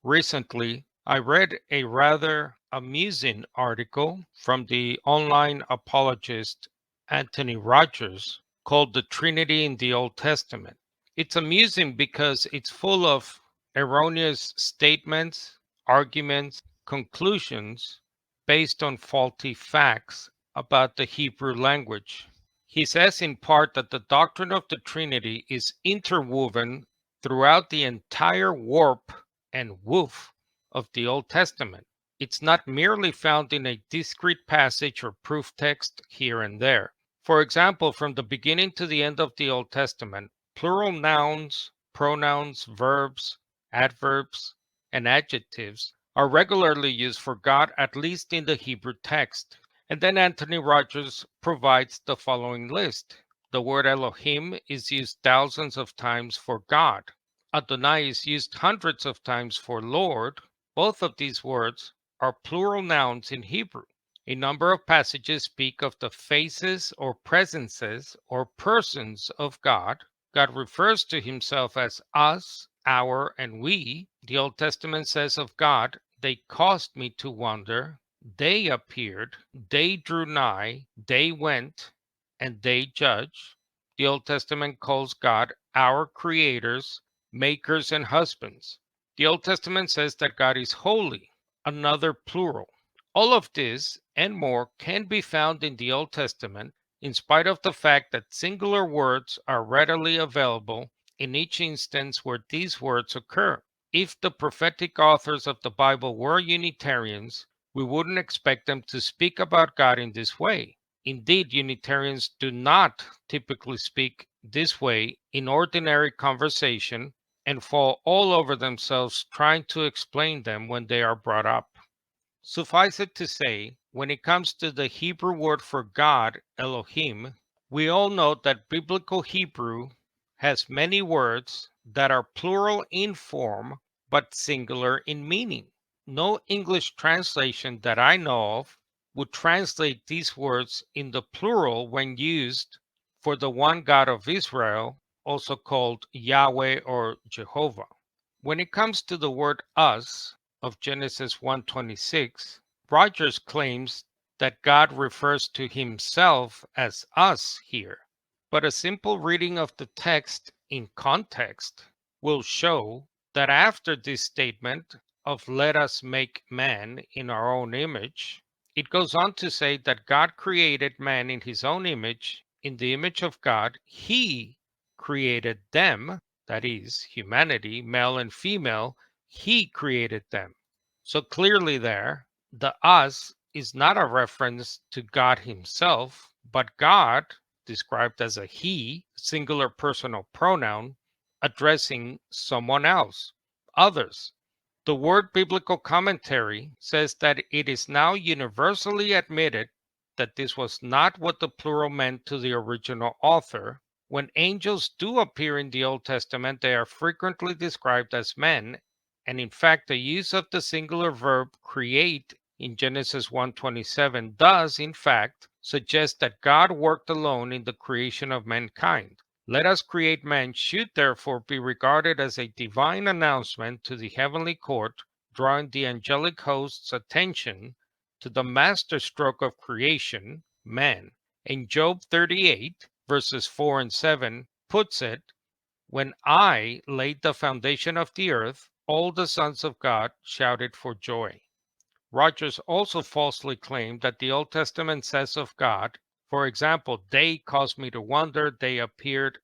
Recently, I read a rather amusing article from the online apologist Anthony Rogers called The Trinity in the Old Testament. It's amusing because it's full of erroneous statements, arguments, conclusions based on faulty facts about the Hebrew language. He says in part that the doctrine of the Trinity is interwoven throughout the entire warp and woof of the Old Testament. It's not merely found in a discrete passage or proof text here and there. For example, from the beginning to the end of the Old Testament, plural nouns, pronouns, verbs, adverbs, and adjectives are regularly used for God, at least in the Hebrew text. And then Anthony Rogers provides the following list. The word Elohim is used thousands of times for God. Adonai is used hundreds of times for Lord. Both of these words are plural nouns in Hebrew. A number of passages speak of the faces or presences or persons of God. God refers to himself as us, our, and we. The Old Testament says of God, they caused me to wonder, they appeared, they drew nigh, they went, and they judge. The Old Testament calls God our creators, makers, and husbands. The Old Testament says that God is holy, another plural. All of this and more can be found in the Old Testament, in spite of the fact that singular words are readily available in each instance where these words occur. If the prophetic authors of the Bible were Unitarians, we wouldn't expect them to speak about God in this way. Indeed, Unitarians do not typically speak this way in ordinary conversation and fall all over themselves trying to explain them when they are brought up. Suffice it to say, when it comes to the Hebrew word for God, Elohim, we all know that biblical Hebrew has many words that are plural in form but singular in meaning. No English translation that I know of would translate these words in the plural when used for the one God of Israel, also called Yahweh or Jehovah. When it comes to the word us of Genesis 1:26, Rogers claims that God refers to himself as us here. But a simple reading of the text in context will show that after this statement of let us make man in our own image, it goes on to say that God created man in his own image. In the image of God, he created them, that is, humanity, male and female, he created them. So clearly, there, the us is not a reference to God himself, but God, described as a he, singular personal pronoun, addressing someone else, others. The word biblical commentary says that it is now universally admitted that this was not what the plural meant to the original author. When angels do appear in the Old Testament, they are frequently described as men, and in fact, the use of the singular verb create in Genesis 1:27 does, in fact, suggest that God worked alone in the creation of mankind. Let us create man should therefore be regarded as a divine announcement to the heavenly court, drawing the angelic host's attention to the masterstroke of creation, man. In Job 38, verses 4 and 7, puts it, when I laid the foundation of the earth, all the sons of God shouted for joy. Rogers also falsely claimed that the Old Testament says of God, for example, they caused me to wonder, they appeared.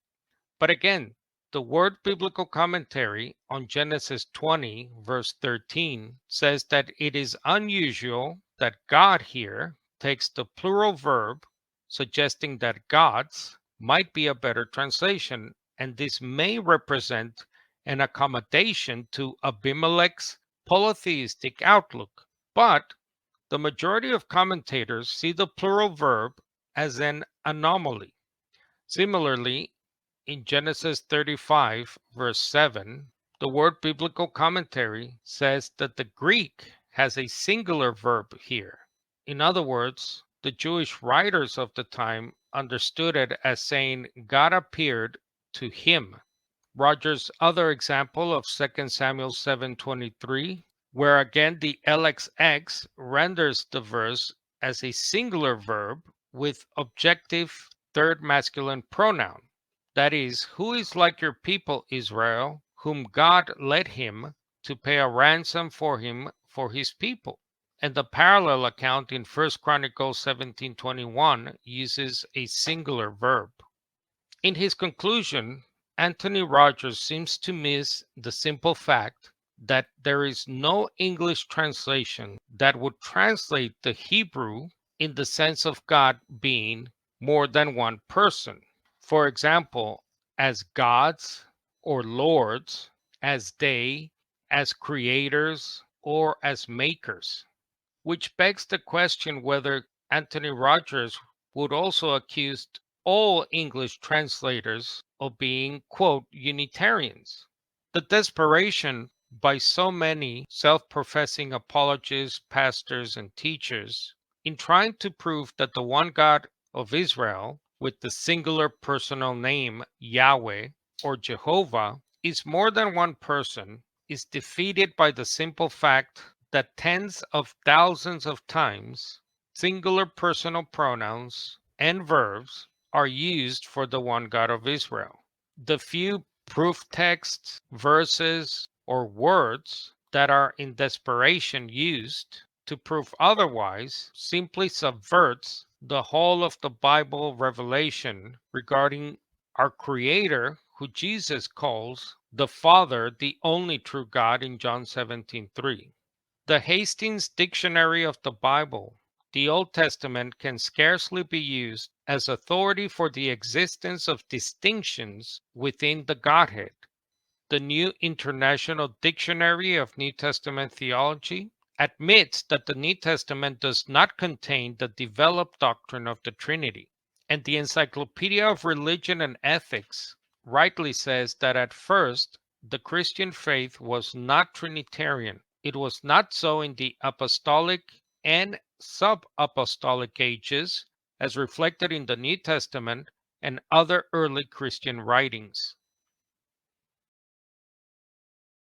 But again, the word biblical commentary on Genesis 20, verse 13, says that it is unusual that God here takes the plural verb, suggesting that gods might be a better translation, and this may represent an accommodation to Abimelech's polytheistic outlook. But the majority of commentators see the plural verb as an anomaly. Similarly, in Genesis 35, verse 7, the word biblical commentary says that the Greek has a singular verb here. In other words, the Jewish writers of the time understood it as saying God appeared to him. Rogers' other example of 2 Samuel 7:23, where again the LXX renders the verse as a singular verb with objective third masculine pronoun. That is, who is like your people Israel, whom God led him to pay a ransom for him for his people. And the parallel account in 1 Chronicles 17:21 uses a singular verb. In his conclusion, Anthony Rogers seems to miss the simple fact that there is no English translation that would translate the Hebrew in the sense of God being more than one person. For example, as gods or lords, as they, as creators, or as makers, which begs the question whether Anthony Rogers would also accuse all English translators of being, quote, Unitarians. The desperation by so many self professing apologists, pastors, and teachers in trying to prove that the one God of Israel, with the singular personal name Yahweh or Jehovah, is more than one person, is defeated by the simple fact that tens of thousands of times singular personal pronouns and verbs are used for the one God of Israel. The few proof texts, verses, or words that are in desperation used to prove otherwise simply subverts the whole of the Bible revelation regarding our Creator, who Jesus calls the Father, the only true God in John 17:3. The Hastings Dictionary of the Bible, the Old Testament, can scarcely be used as authority for the existence of distinctions within the Godhead. The New International Dictionary of New Testament Theology admits that the New Testament does not contain the developed doctrine of the Trinity. And the Encyclopedia of Religion and Ethics rightly says that at first the Christian faith was not Trinitarian. It was not so in the apostolic and sub-apostolic ages, as reflected in the New Testament and other early Christian writings.